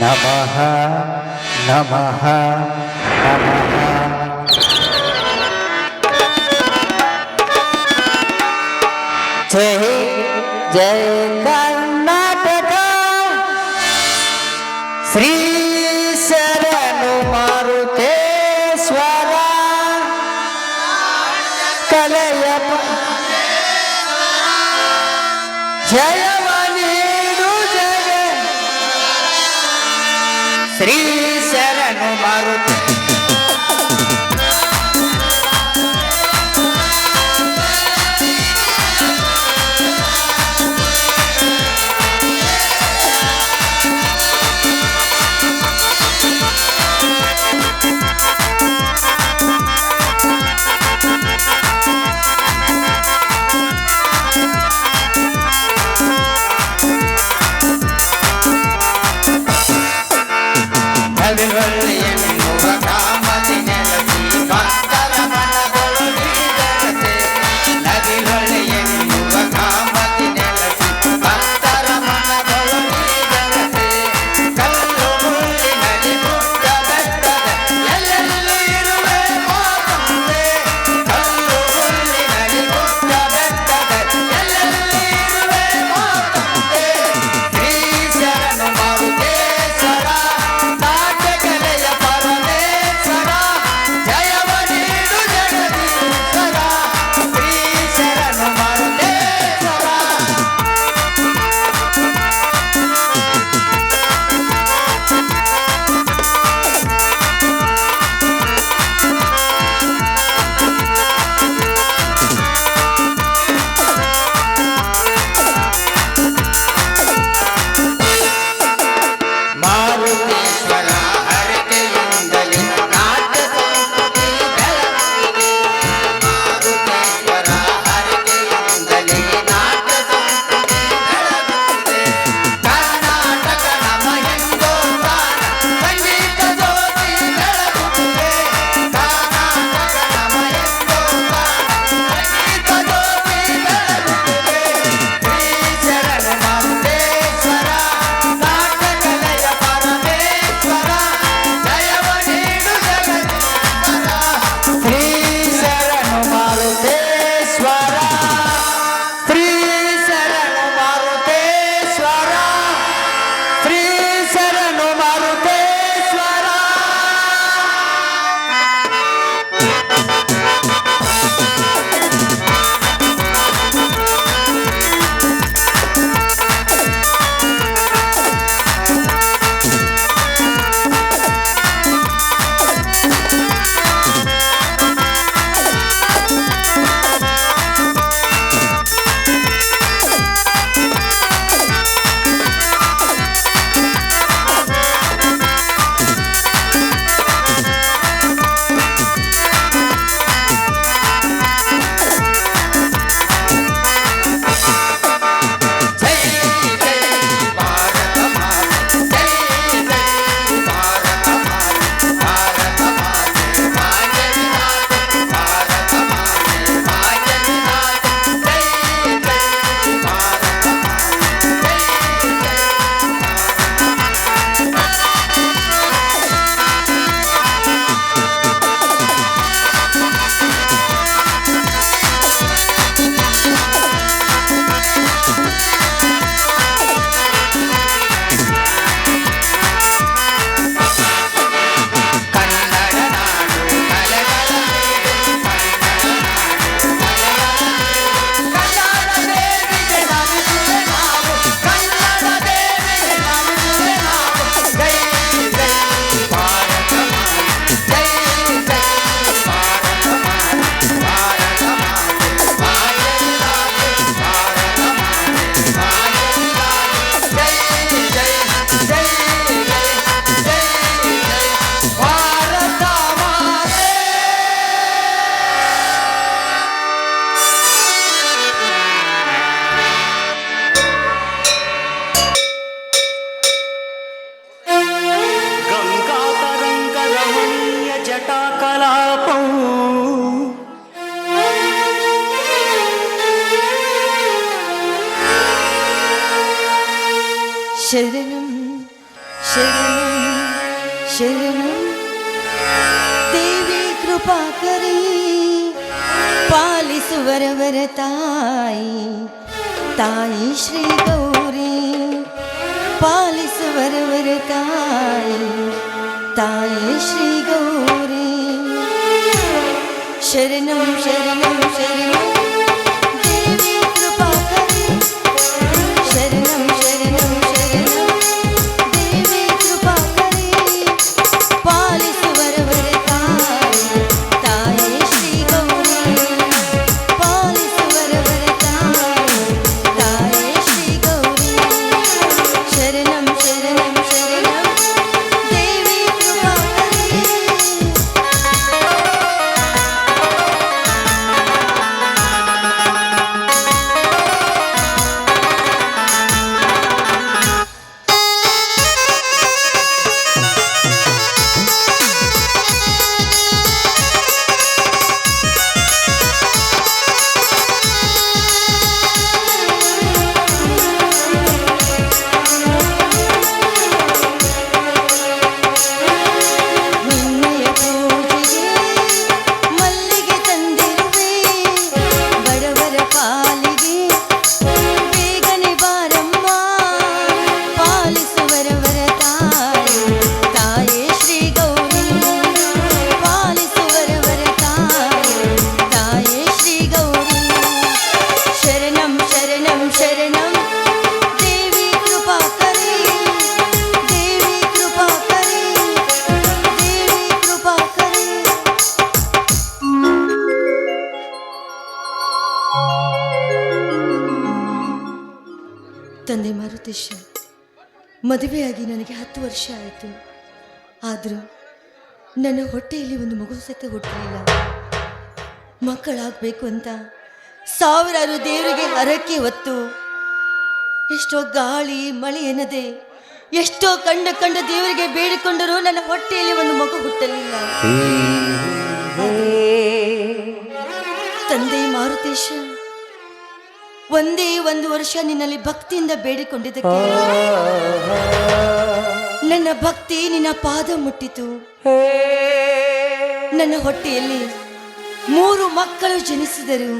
ನಮಃ ನಮಃ ನಮಃ. ಜೈ ಜೈ ಕರ್ನಾಟಕ ಶ್ರೀ ಶರಣು ಮಾರುತೇಶ್ವರ ಕಲೆಯ ಜಯವ ನೀಡು ಜಗ ಶ್ರೀ ಶರಣು ಮಾರುತ ಶರಣಂ ಶರಣಂ ದೇವಿ ಕೃಪಾಕರಿ ಪಾಲಿಸುವರವರ ತಾಯಿ ತಾಯಿ ಶ್ರೀ ಗೌರಿ ಪಾಲಿಸುವರವರ ತಾಯಿ ತಾಯಿ ಶ್ರೀ ಗೌರಿ ಶರಣಂ ಶರಣಂ ಶರಣಂ ದೇವಿ ಕೃಪಾಕರಿ ಶರಣಂ ಶರಣಂ ಶರಣಂ ದೇವಿ ಕೃಪಾಕರಿ ಪಾಲಿಸುವರವರ ತಾಯಿ ತಾಯಿ ಶ್ರೀ ಗೌರಿ ಪಾಲಿಸುವರವರ ತಾಯಿ ತಾಯಿ ಶ್ರೀ ಗೌರಿ ಶರಣಂ ಶರಣಂ ಶರಣಂ ದೇವಿ ಕೃಪಾಕರಿ ನಿನ್ನಯ ಪೂಜೆಗೆ ಮಲ್ಲಿಗೆ ತಂದಿರುವೆ ಬಡವರ ಪಾಲಿಗೆ ಬೇಗನೆ ಬಾರಮ್ಮ ಪಾಲಿಸುವರವರ ತಾಯಿ ತಾಯೇ ಶ್ರೀ ಗೌರಿ ಪಾಲಿಸುವರವರ ತಾಯಿ ತಾಯೇ ಶ್ರೀ ಗೌರಿ ಶರಣಂ ಶರಣಂ ಶರಣಂ ದೇವಿ ಕೃಪಾಕರಿ ದೇವಿ ಕೃಪಾಕರಿ ದೇವಿ ಕೃಪಾಕರಿ ತಂದೆ ಮಾರುತೇಶ ಮದುವೆಯಾಗಿ ನನಗೆ 10 ವರ್ಷ ಆಯಿತು. ಆದರೂ ನನ್ನ ಹೊಟ್ಟೆಯಲ್ಲಿ ಒಂದು ಮಗು ಸಹಿತ ಹುಟ್ಟಲಿಲ್ಲ. ಮಕ್ಕಳಾಗಬೇಕು ಅಂತ ಸಾವಿರಾರು ದೇವರಿಗೆ ಹರಕೆ ಹೊತ್ತು ಎಷ್ಟೋ ಗಾಳಿ ಮಳೆ ಎನ್ನದೆ ಎಷ್ಟೋ ಕಂಡ ದೇವರಿಗೆ ಬೇಡಿಕೊಂಡರೂ ನನ್ನ ಹೊಟ್ಟೆಯಲ್ಲಿ ಒಂದು ಮಗು ಹುಟ್ಟಲಿಲ್ಲ. ತಂದೆ ಮಾರುತೇಶ ಒಂದೇ 1 ವರ್ಷ ನಿನ್ನಲ್ಲಿ ಭಕ್ತಿಯಿಂದ ಬೇಡಿಕೊಂಡಿದ್ದಕ್ಕೆ ನನ್ನ ಭಕ್ತಿ ನಿನ್ನ ಪಾದ ಮುಟ್ಟಿತು. ನನ್ನ ಹೊಟ್ಟೆಯಲ್ಲಿ 3 ಮಕ್ಕಳು ಜನಿಸಿದರು.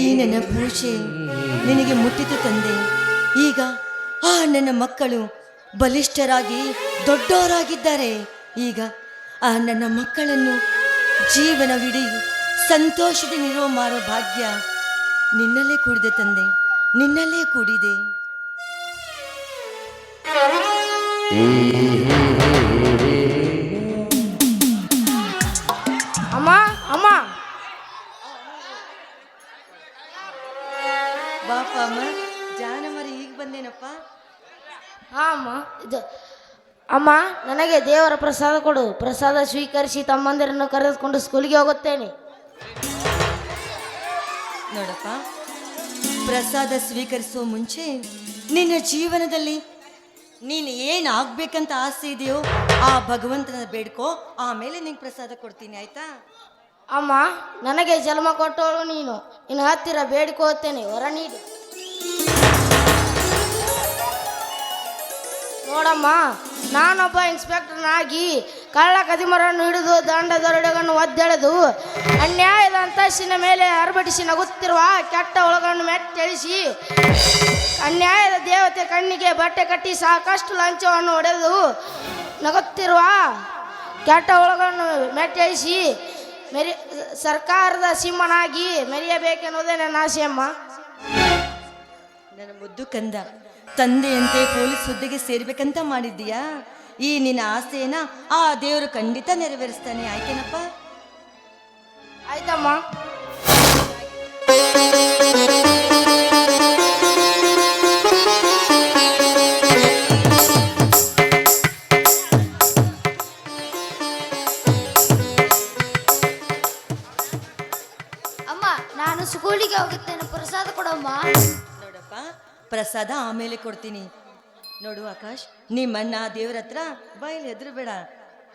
ಈ ನನ್ನ ಪೂಜೆ ನಿನಗೆ ಮುಟ್ಟಿತು ತಂದೆ. ಈಗ ಆ ನನ್ನ ಮಕ್ಕಳು ಬಲಿಷ್ಠರಾಗಿ ದೊಡ್ಡವರಾಗಿದ್ದಾರೆ. ಈಗ ಆ ನನ್ನ ಮಕ್ಕಳನ್ನು ಜೀವನವಿಡೀ ಸಂತೋಷದಿಂದಿರುವ ಮಾರೋ ಭಾಗ್ಯ ನಿನ್ನಲ್ಲೇ ಕೂಡಿದೆ ತಂದೆ, ನಿನ್ನಲ್ಲೇ ಕೂಡಿದೆ. ಅಮ್ಮ ಅಮ್ಮ ಬಾಪ ಅಮ್ಮ ಜಾನಮರಿ ಈಗ ಬಂದೇನಪ್ಪ. ಹಾ ಅಮ್ಮ ಇದು ಅಮ್ಮ ನನಗೆ ದೇವರ ಪ್ರಸಾದ ಕೊಡು. ಪ್ರಸಾದ ಸ್ವೀಕರಿಸಿ ತಮ್ಮಂದಿರನ್ನು ಕರೆದುಕೊಂಡು ಸ್ಕೂಲಿಗೆ ಹೋಗುತ್ತೇನೆ. ನೋಡಪ್ಪ, ಪ್ರಸಾದ ಸ್ವೀಕರಿಸುವ ಮುಂಚೆ ನಿನ್ನ ಜೀವನದಲ್ಲಿ ನೀನು ಏನಾಗಬೇಕಂತ ಆಸೆ ಇದೆಯೋ ಆ ಭಗವಂತನ ಬೇಡ್ಕೋ, ಆಮೇಲೆ ನಿಂಗೆ ಪ್ರಸಾದ ಕೊಡ್ತೀನಿ, ಆಯ್ತಾ? ಅಮ್ಮ ನನಗೆ ಜನ್ಮ ಕೊಟ್ಟವಳು ನೀನು, ಇನ್ನು ಹತ್ತಿರ ಬೇಡಿಕೋತೇನೆ, ವರ ನೀಡು. ನೋಡಮ್ಮ, ನಾನೊಬ್ಬ ಇನ್ಸ್ಪೆಕ್ಟರ್ನಾಗಿ ಕಳ್ಳ ಕದಿಮರನ್ನು ಹಿಡಿದು ದಂಡ ದರೋಡೆಗಳನ್ನು ಒದ್ದೆಳೆದು ಅನ್ಯಾಯದ ಅಂತಸ್ತಿನ ಮೇಲೆ ಅರ್ಭಟಿಸಿ ನಗುತ್ತಿರುವ ಕೆಟ್ಟ ಒಳಗನ್ನು ಮೆಟ್ಟಳಿಸಿ ಅನ್ಯಾಯದ ದೇವತೆ ಕಣ್ಣಿಗೆ ಬಟ್ಟೆ ಕಟ್ಟಿ ಸಾಕಷ್ಟು ಲಂಚವನ್ನು ಹೊಡೆದು ನಗುತ್ತಿರುವ ಕೆಟ್ಟ ಒಳಗನ್ನು ಮೆಟ್ಟಳಿಸಿ ಸರ್ಕಾರದ ಸಿಂಹನಾಗಿ ಮೆರೆಯಬೇಕೆನ್ನುವುದೇ ನನ್ನ ಆಸೆ ಅಮ್ಮ. ನನ್ನ ಮುದ್ದು ಕಂದ, ತಂದೆಯಂತೆ ಪೊಲೀಸ್ ಹುದ್ದೆಗೆ ಸೇರ್ಬೇಕಂತ ಮಾಡಿದ್ದೀಯಾ? ಈ ನಿನ್ನ ಆಸೆಯನ್ನ ಆ ದೇವರು ಖಂಡಿತ ನೆರವೇರಿಸ್ತಾನೆ, ಆಯ್ತೇನಪ್ಪ? ಆಯ್ತಮ್ಮ. ಅಮ್ಮ ನಾನು ಸ್ಕೂಲಿಗೆ ಹೋಗುತ್ತೇನೆ, ಪ್ರಸಾದ ಕೊಡಮ್ಮ. ನೋಡಪ್ಪ, ಪ್ರಸಾದ ಆಮೇಲೆ ಕೊಡ್ತೀನಿ. ನೋಡು ಆಕಾಶ್, ನಿಮ್ಮಣ್ಣ ದೇವ್ರ ಹತ್ರ ಬಾಯಲ್ಲಿ ಹೆದ್ರು ಬೇಡ.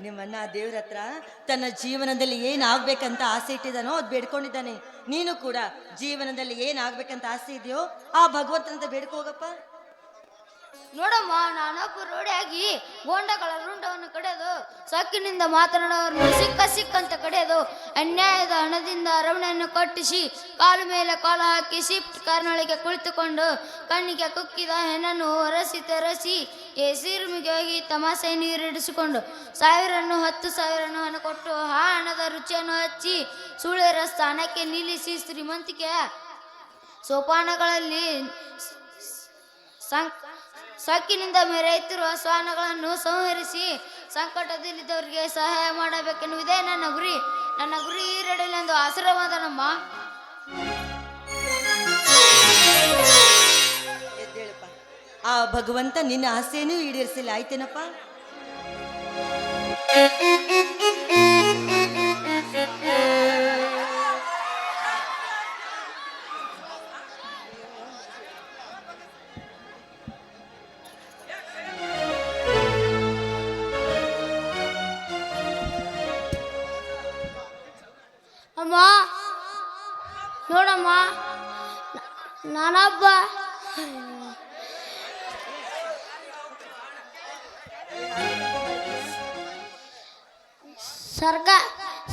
ನಿಮ್ಮಣ್ಣ ದೇವ್ರ ಹತ್ರ ತನ್ನ ಜೀವನದಲ್ಲಿ ಏನಾಗ್ಬೇಕಂತ ಆಸೆ ಇಟ್ಟಿದ್ದಾನೋ ಅದು ಬೇಡ್ಕೊಂಡಿದ್ದಾನೆ. ನೀನು ಕೂಡ ಜೀವನದಲ್ಲಿ ಏನಾಗ್ಬೇಕಂತ ಆಸೆ ಇದೆಯೋ ಆ ಭಗವಂತನಂತ ಬೇಡ್ಕೋಗಪ್ಪ. ನೋಡಮ್ಮ, ನಾನೊಬ್ಬ ರೋಡಿಯಾಗಿ ಗೋಂಡಗಳ ರುಂಡವನ್ನು ಕಡೆದು ಸೊಕ್ಕಿನಿಂದ ಮಾತನಾಡೋರನ್ನು ಸಿಕ್ಕ ಅಂತ ಕಡೆದು ಅನ್ಯಾಯದ ಹಣದಿಂದ ಅರವಣೆಯನ್ನು ಕಟ್ಟಿಸಿ ಕಾಲು ಮೇಲೆ ಕಾಲು ಹಾಕಿ ಶಿಫ್ಟ್ ಕಾರ್ನೊಳಗೆ ಕುಳಿತುಕೊಂಡು ಕಣ್ಣಿಗೆ ಕುಕ್ಕಿದ ಹೆಣ್ಣನ್ನು ತರಸಿ ಎಸಿರುಮಿಗೆ ಹೋಗಿ ತಮಾಸೆ ನೀರಿಡಿಸಿಕೊಂಡು 1000 ಹಣ ಕೊಟ್ಟು ಆ ಹಣದ ರುಚಿಯನ್ನು ಹಚ್ಚಿ ಸುಳ್ಳೆರ ಸ್ಥಾನಕ್ಕೆ ನಿಲ್ಲಿಸಿ ಶ್ರೀಮಂತಿಕೆ ಸೋಪಾನಗಳಲ್ಲಿ ಸೊಕ್ಕಿನಿಂದ ಮೆರೆಯುತ್ತಿರುವ ಶ್ವಾನಗಳನ್ನು ಸಂಹರಿಸಿ ಸಂಕಟದಲ್ಲಿದ್ದವರಿಗೆ ಸಹಾಯ ಮಾಡಬೇಕೆನ್ನುವುದೇ ನನ್ನ ಗುರಿ ಈಡೇರಲೆಂದು ಆಶೀರ್ವಾದನಮ್ಮ. ಎದ್ದೇಳಪ್ಪ. ಆ ಭಗವಂತ ನಿನ್ನ ಆಸೆಯನ್ನು ಈಡೇರಿಸಲಿ, ಆಯ್ತೇನಪ್ಪ? ಅಮ್ಮ ನೋಡಮ್ಮ, ನಾನೊಬ್ಬ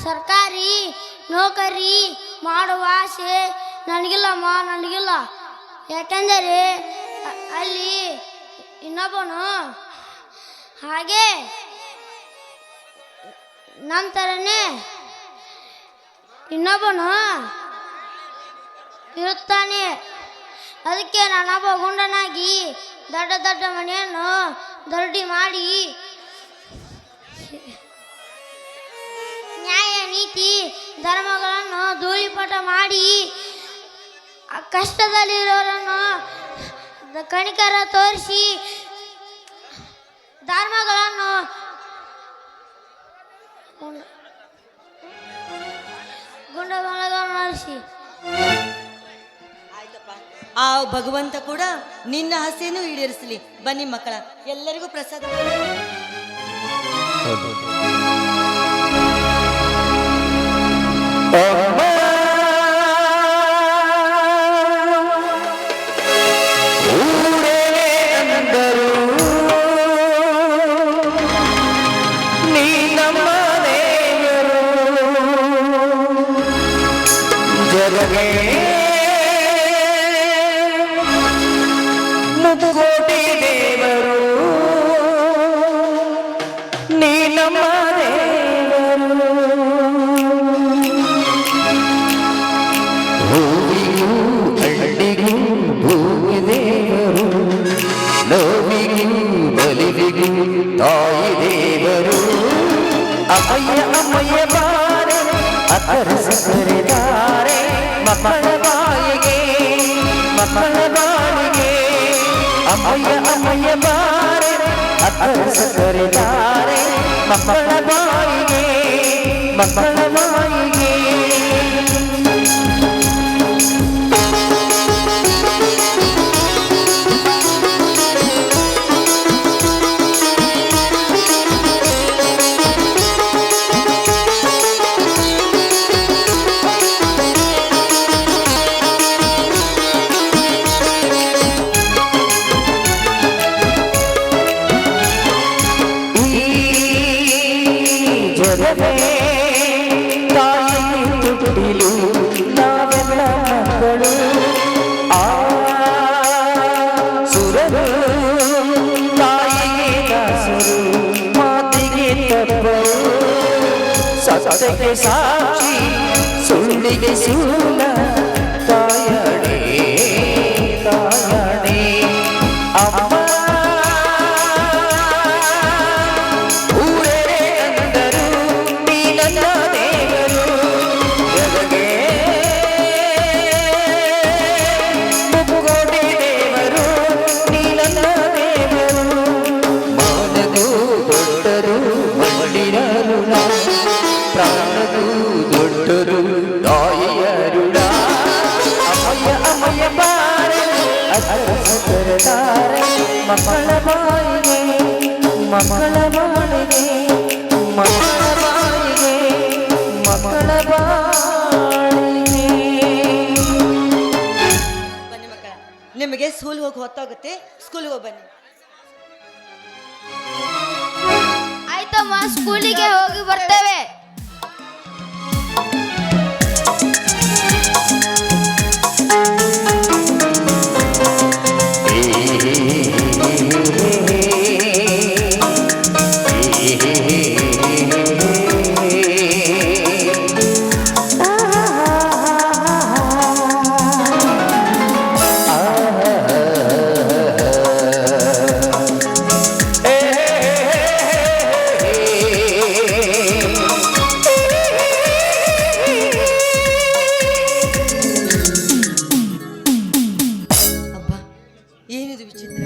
ಸರ್ಕಾರಿ ನೌಕರಿ ಮಾಡುವ ಆಸೆ ನನಗಿಲ್ಲ. ಯಾಕೆಂದರೆ ಅಲ್ಲಿ ಇನ್ನೊಬ್ಬನು ಹಾಗೆ ನಮ್ಮ ಥರನೇ ಇನ್ನೊಬ್ಬನು ಇರುತ್ತಾನೆ. ಅದಕ್ಕೆ ನಾನೊಬ್ಬ ಗುಂಡನಾಗಿ ದೊಡ್ಡ ಮನೆಯನ್ನು ದೊಡ್ಡಿ ಮಾಡಿ ನ್ಯಾಯ ನೀತಿ ಧರ್ಮಗಳನ್ನು ಧೂಳಿಪಟ ಮಾಡಿ ಕಷ್ಟದಲ್ಲಿರೋರನ್ನು ಕಣಿಕರ ತೋರಿಸಿ ಧರ್ಮಗಳನ್ನು ಗುಂಡಗಳನ್ನು ನಡೆಸಿ ಆ ಭಗವಂತ ಕೂಡ ನಿನ್ನ ಆಸೆಯನ್ನು ಈಡೇರಿಸಲಿ. ಬನ್ನಿ ಮಕ್ಕಳ, ಎಲ್ಲರಿಗೂ ಪ್ರಸಾದ. ಮುಕೋಟಿ ದೇವರು ನೀ ನಮ್ಮ ದೇವರು, ಹೂವಿಗೂ ಹಳ್ಳಿಗೂ ಭೂಮಿ ದೇವರು, ನೋವಿಗೂ ಬಲಿವಿಗೂ ತಾಯಿ ದೇವರು. ಅಮ್ಮಯ್ಯ ಬಾರೆ ಅರಸರಿದ್ದಾರೆ ಮಕ್ಕಳ ಬಾಯಿಗೆ ಮಕ್ಕಳ ಬಾಳಿಗೆ. ಅಮ್ಮಯ್ಯ ಬಾರೆ ಅರಸರಿದ್ದಾರೆ ಮಕ್ಕಳ ಬಾಯಿಗೆ ಮಕ್ಕಳ ಬಾಯಿಗೆ. ತಾಯಿ ತುಟ್ಟಿಲು ನಾವೆಲ್ಲ ಮಕ್ಕಳು, ಆ ಸುರರು ತಾಯಿಗೆ ದಾಸರು, ಮಾತಿಗೆ ತಪ್ಪರು, ಸತ್ಯಕ್ಕೆ ಸಾಕ್ಷಿ ಸುಳ್ಳಿಗೆ ಸೂಲ. ತಾಯಣೆ ತಾಯಣೆ ಅಮ್ಮ ಪ್ರಾಣದು ದೊಡ್ಡರು ತಾಯಿಯರುಳ. ಅಮ್ಮಯ್ಯ ಬಾರೆ ಅರಸರಿದ್ದಾರೆ ಮಕ್ಕಳ ಬಾಯಿಗೆ ಮಕ್ಕಳ ಬಾಳಿಗೆ ಮಕ್ಕಳ ಬಾಯಿಗೆ ಮಕ್ಕಳ ಬಾಳಿಗೆ. ಬನ್ನಿ ಮಕ್ಕಳ, ನಿಮಗೆ ಸ್ಕೂಲ್ ಹೋಗಿ ಹೊತ್ತಾಗುತ್ತೆ, ಸ್ಕೂಲ್ಗೆ ಹೋಗಿ ಬನ್ನಿ. ಆಯ್ತಮ್ಮ, ಸ್ಕೂಲಿಗೆ ಹೋಗಿ ಬರ್ತೇವೆ. ಅಬ್ಬಾ, ಏನಿದು ವಿಚಿತ್ರ,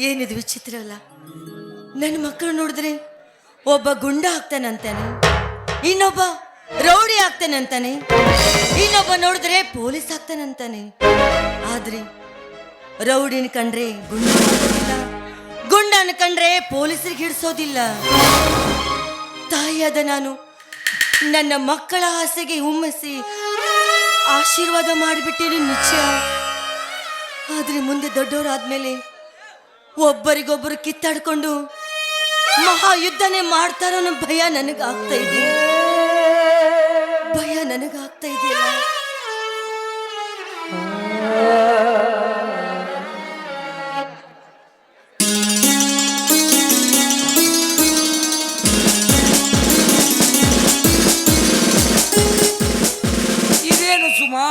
ಏನಿದು ವಿಚಿತ್ರ ಅಲ್ಲ. ನನ್ನ ಮಕ್ಕಳು ನೋಡಿದ್ರೆ ಒಬ್ಬ ಗುಂಡ ಆಗ್ತಾನಂತಾನೆ, ಇನ್ನೊಬ್ಬ ರೌಡಿ ಆಗ್ತಾನಂತಾನೆ, ಇನ್ನೊಬ್ಬ ನೋಡಿದ್ರೆ ಪೊಲೀಸ್ ಆಗ್ತಾನಂತಾನೆ. ಆದ್ರೆ ರೌಡಿನ ಕಂಡ್ರೆ ಗುಂಡ ಆಗೋದಿಲ್ಲ, ಗುಂಡನ ಕಂಡ್ರೆ ಪೊಲೀಸರಿಗೆ ಹಿಡಿಸೋದಿಲ್ಲ. ತಾಯಿಯಾದ ನಾನು ನನ್ನ ಮಕ್ಕಳ ಆಸೆಗೆ ಹುಮ್ಮಸಿ ಆಶೀರ್ವಾದ ಮಾಡಿಬಿಟ್ಟೇನೆ ನಿಜ. ಆದ್ರೆ ಮುಂದೆ ದೊಡ್ಡವರಾದ್ಮೇಲೆ ಒಬ್ಬರಿಗೊಬ್ಬರು ಕಿತ್ತಾಡ್ಕೊಂಡು ಮಹಾಯುದ್ಧನೇ ಮಾಡ್ತಾರೋ ಅನ್ನೋ ಭಯ ನನಗಾಗ್ತಾ ಇದೆ, ಭಯ ನನಗಾಗ್ತಾ ಇದೆಯಲ್ಲ. ಇದೇನು ಸುಮಾ,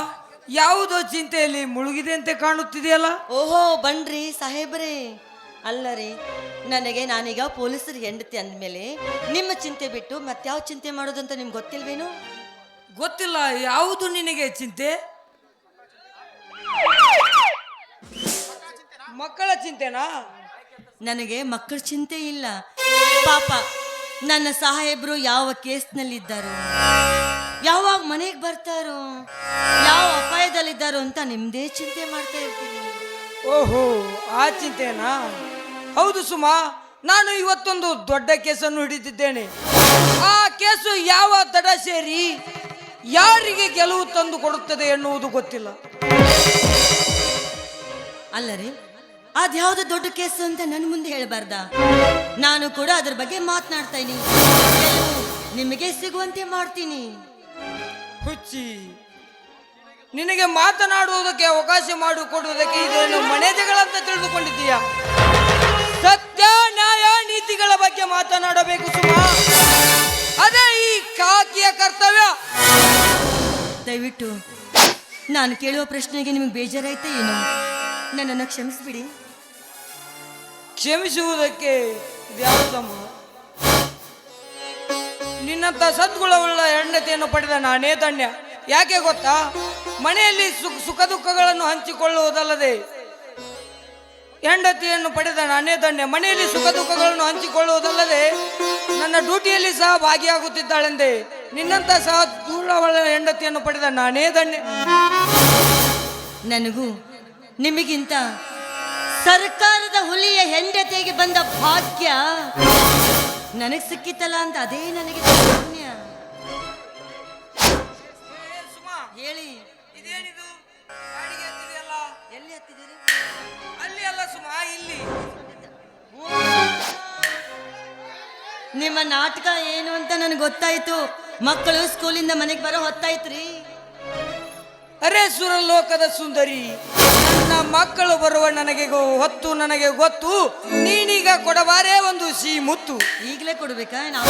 ಯಾವುದೋ ಚಿಂತೆಯಲ್ಲಿ ಮುಳುಗಿದೆ ಅಂತ ಕಾಣುತ್ತಿದೆಯಲ್ಲ? ಓಹೋ ಬನ್ರಿ ಸಾಹೇಬ್ರೆ. ಅಲ್ಲ ರೀ, ನನಗೆ ನಾನೀಗ ಪೊಲೀಸರು ಹೆಂಡತಿ ಅಂದಮೇಲೆ ನಿಮ್ಮ ಚಿಂತೆ ಬಿಟ್ಟು ಮತ್ಯಾವ ಚಿಂತೆ ಮಾಡೋದಂತ ನಿಮ್ಗೆ ಗೊತ್ತಿಲ್ವೇನು? ಗೊತ್ತಿಲ್ಲ. ಯಾವುದು ನಿನಗೆ ಚಿಂತೆ? ಮಕ್ಕಳ ಚಿಂತೆನಾ? ನನಗೆ ಮಕ್ಕಳ ಚಿಂತೆ ಇಲ್ಲ. ಪಾಪ ನನ್ನ ಸಾಹೇಬ್ರು ಯಾವ ಕೇಸ್ನಲ್ಲಿದ್ದಾರೋ, ಯಾವಾಗ ಮನೆಗೆ ಬರ್ತಾರೋ, ಯಾವ ಅಪಾಯದಲ್ಲಿದ್ದಾರೋ ಅಂತ ನಿಮ್ದೇ ಚಿಂತೆ ಮಾಡ್ತಾ ಇರ್ತೀನಿ. ಓಹೋ, ಆ ಚಿಂತೆನಾ? ಹೌದು ಸುಮಾ, ನಾನು ಇವತ್ತೊಂದು ದೊಡ್ಡ ಕೇಸನ್ನು ಹಿಡಿದಿದ್ದೇನೆ. ಆ ಕೇಸು ಯಾವ ದಡ ಸೇರಿ ಯಾರಿಗೆ ಗೆಲುವು ತಂದು ಕೊಡುತ್ತದೆ ಎನ್ನುವುದು ಗೊತ್ತಿಲ್ಲ. ಅಲ್ಲ ರೀ, ಅದ್ಯಾವುದು ದೊಡ್ಡ ಕೇಸು ಅಂತ ನನ್ನ ಮುಂದೆ ಹೇಳಬಾರ್ದ? ನಾನು ಕೂಡ ಅದ್ರ ಬಗ್ಗೆ ಮಾತನಾಡ್ತಾ ಇದ್ದೀನಿ, ನಿಮಗೆ ಸಿಗುವಂತೆ ಮಾಡ್ತೀನಿ. ಹುಚ್ಚಿ, ನಿನಗೆ ಮಾತನಾಡುವುದಕ್ಕೆ ಅವಕಾಶ ಮಾಡಿಕೊಡುವುದಕ್ಕೆ ಇದೇನು ಮನೆ ಜಗಳ ಅಂತ ತಿಳಿದುಕೊಂಡಿದ್ದೀಯಾ? ಸತ್ಯ, ನ್ಯಾಯ, ನೀತಿಗಳ ಬಗ್ಗೆ ಮಾತನಾಡಬೇಕು ಸುಮಾ. ಅದೇ ಈ ಕಾಕಿಯ ಕರ್ತವ್ಯ. ದಯವಿಟ್ಟು ನಾನು ಕೇಳುವ ಪ್ರಶ್ನೆಗೆ ನಿಮಗೆ ಬೇಜಾರಾಯ್ತಾ ಏನು? ನನ್ನನ್ನು ಕ್ಷಮಿಸ್ಬಿಡಿ. ಕ್ಷಮಿಸುವುದಕ್ಕೆ ಇದ್ಯಾವುದಮ್ಮ? ನಿನ್ನಂತ ಸದ್ಗುಣವುಳ್ಳ ಹೆಂಡತಿಯನ್ನು ಪಡೆದ ನಾನೇ ಧನ್ಯ. ಯಾಕೆ ಗೊತ್ತಾ? ಮನೆಯಲ್ಲಿ ಸುಖ ದುಃಖಗಳನ್ನು ಹಂಚಿಕೊಳ್ಳುವುದಲ್ಲದೆ ಹೆಂಡತಿಯನ್ನು ಪಡೆದ ನಾನೇ ಧನ್ಯ. ಮನೆಯಲ್ಲಿ ಸುಖ ದುಃಖಗಳನ್ನು ಹಂಚಿಕೊಳ್ಳುವುದಲ್ಲದೆ ನನ್ನ ಡ್ಯೂಟಿಯಲ್ಲಿ ಸಹ ಭಾಗಿಯಾಗುತ್ತಿದ್ದಾಳೆಂದೆ. ನಿನ್ನಂತ ಸದ್ಗುಣವುಳ್ಳ ಹೆಂಡತಿಯನ್ನು ಪಡೆದ ನಾನೇ ಧನ್ಯ. ನನಗೂ ನಿಮಗಿಂತ ಸರ್ಕಾರದ ಹುಲಿಯ ಹೆಂಡತಿಗೆ ಬಂದ ಭಾಗ್ಯ ನನಗೆ ಸಿಕ್ಕಿತ್ತಲ್ಲ ಅಂತ ಅದೇ ನನಗೆ ಪುಣ್ಯ. ಹೇಳಿ, ಇದೇನಿದು? ಗಾಡಿಗೆ ಹತ್ತಿದೆಯಲ್ಲ? ಎಲ್ಲಿ ಹತ್ತಿದ್ದೀರಿ? ಅಲ್ಲಿ ಅಲ್ಲ ಸುಮಾ, ಇಲ್ಲಿ. ನಿಮ್ಮ ನಾಟಕ ಏನು ಅಂತ ನನಗೆ ಗೊತ್ತಾಯ್ತು. ಮಕ್ಕಳು ಸ್ಕೂಲಿಂದ ಮನೆಗೆ ಬರೋ ಹೊತ್ತಾಯ್ತ್ರಿ. ಅರೆ ಸುರಲೋಕದ ಸುಂದರಿ, ನನ್ನ ಮಕ್ಕಳು ಬರುವ ನನಗೆ ಹೊತ್ತು ನನಗೆ ಗೊತ್ತು. ನೀನೀಗ ಕೊಡಬಾರೇ ಒಂದು ಸಿಹಿ ಮುತ್ತು. ಈಗಲೇ ಕೊಡ್ಬೇಕಾ? ನಾವು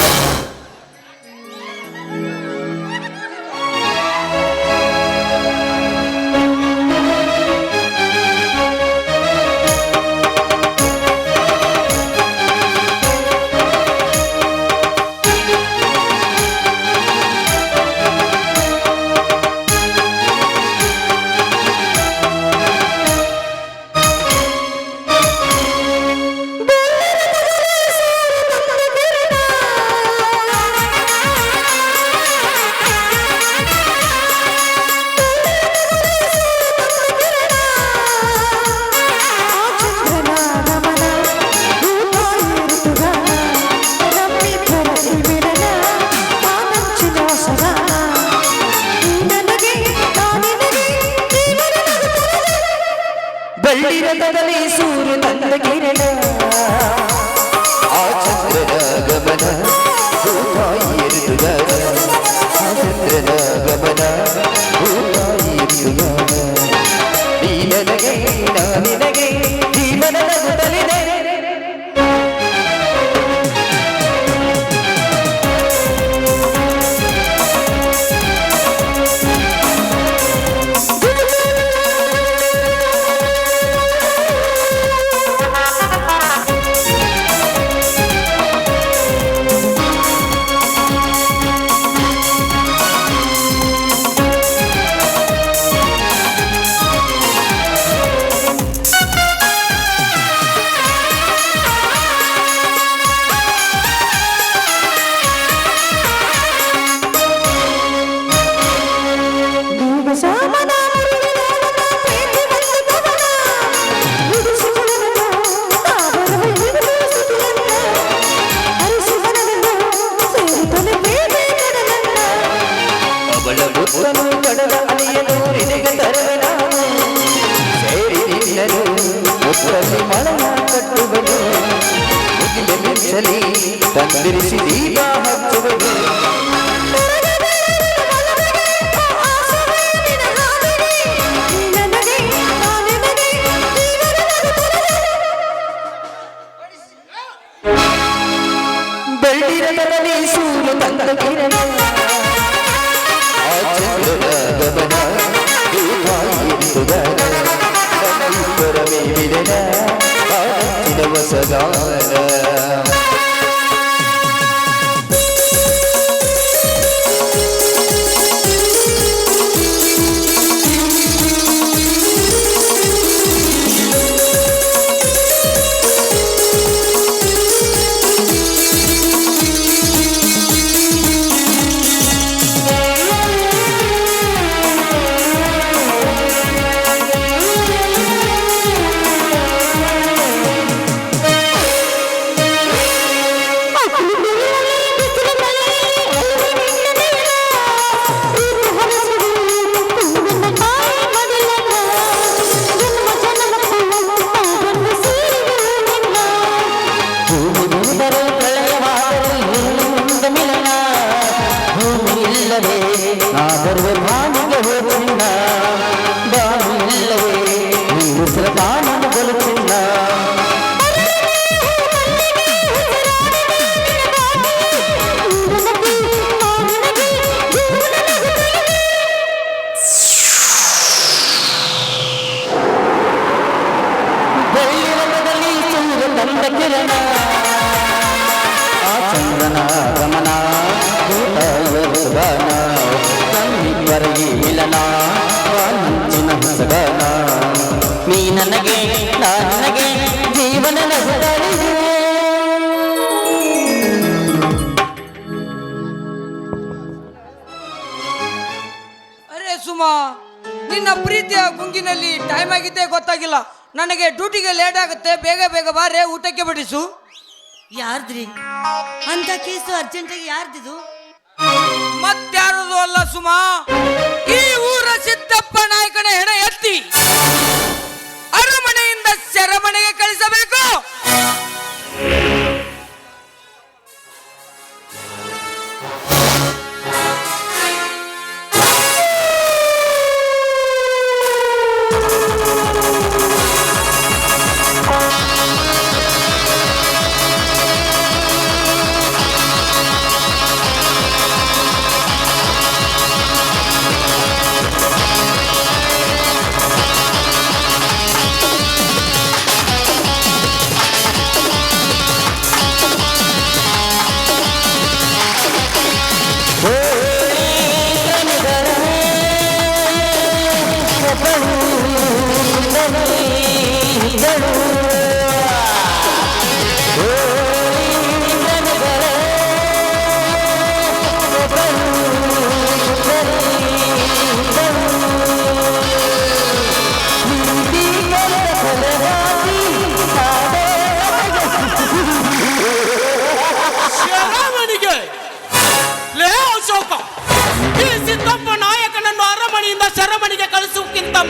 ಬೆಳ್ಳಿ ರಥದಲ್ಲಿ ಸೂರ್ಯ ತಂದ ಕಿರಣ ಆ ಚಂದ್ರನ ಗಮನ ಭೂತಾಯಿ ಋತುಗಾನ ಆ ಚಂದ್ರನ ಗಮನ ಭೂತಾಯಿ ಋತುಗಾನ ನೀ ನನಗೆ ನಾ ನಿನಗೆ ಜೀವನ ನಗುತ್ತಲಿದೆ ಅವಳ ಮುತ್ತನು ಕಡಲ ಅಲಿಯಲು ನಿನಗೆ ತರುವೆ ನಾನು ಸೇರಿ ನಿನ್ನನು ಮುತ್ತಲ್ಲಿ ಮಳೆಯ ಕಟ್ಟುವನು ಮುಗಿಲ ಮಿಚ್ಚಲಿ ತಂದಿರಿಸಿ ದೀಪ ಹಚ್ಚುವನು ಬೆಳ್ಳಿ ರಥದಲ್ಲಿ ಸೂರ್ಯ ತಂದ ಕಿರಣ ಆ ಚಂದ್ರನ ಗಮನ ಭೂತಾಯಿ ಋತುಗಾನ ನಮ್ಮ ಇಬ್ಬರ ಮೇಲಿನ ಆ ನೆಚ್ಚಿನ ಹೊಸಗಾನ ಆದರ್ವೆ ಭಾನಿಗೆ ಹೋಚಿನ್ನ ಬಾನು ಇಲ್ಲವೇ ನೀರು ಬಾನನ್ನು ಬಲುಚಿನ್ನ ಬೆಳ್ಳಿ ರಥದಲ್ಲಿ ಸೂರ್ಯ ತಂದ ಕಿರಣ ಆ ಚಂದ್ರನ ಗಮನ ಭೂತಾಯಿಗಾನ ನಮ್ಮಿಬ್ಬರಿಗೆ ಮಿಲನ ವಾಂಚಿನ ಹೊಸಗಾನ ನೀ ನನಗೆ ನಾ ನನಗೆ ಜೀವನ ನಗುತ್ತಲಿದೆ ಅರೆ ಸುಮಾ, ನಿನ್ನ ಪ್ರೀತಿಯ ಗುಂಗಿನಲ್ಲಿ ಟೈಮ್ ಆಗಿದ್ದೇ ಗೊತ್ತಾಗಿಲ್ಲ. ನನಗೆ ಡ್ಯೂಟಿಗೆ ಲೇಟ್ ಆಗುತ್ತೆ, ಬೇಗ ಬೇಗ ಬಾರೆ, ಊಟಕ್ಕೆ ಬಡಿಸು. ಯಾರ್ದ್ರಿ ಅಂತ ಕೇಸು ಅರ್ಜೆಂಟಾಗಿ ಯಾರ್ದಿದು? ಮತ್ಯಾರದು ಅಲ್ಲ ಸುಮಾ, ಈ ಊರ ಸಿದ್ದಪ್ಪ ನಾಯಕನ ಹೆಣ ಎತ್ತಿ ಅರಮನೆಯಿಂದ ಸೆರೆಮನೆಗೆ ಕಳಿಸಬೇಕು.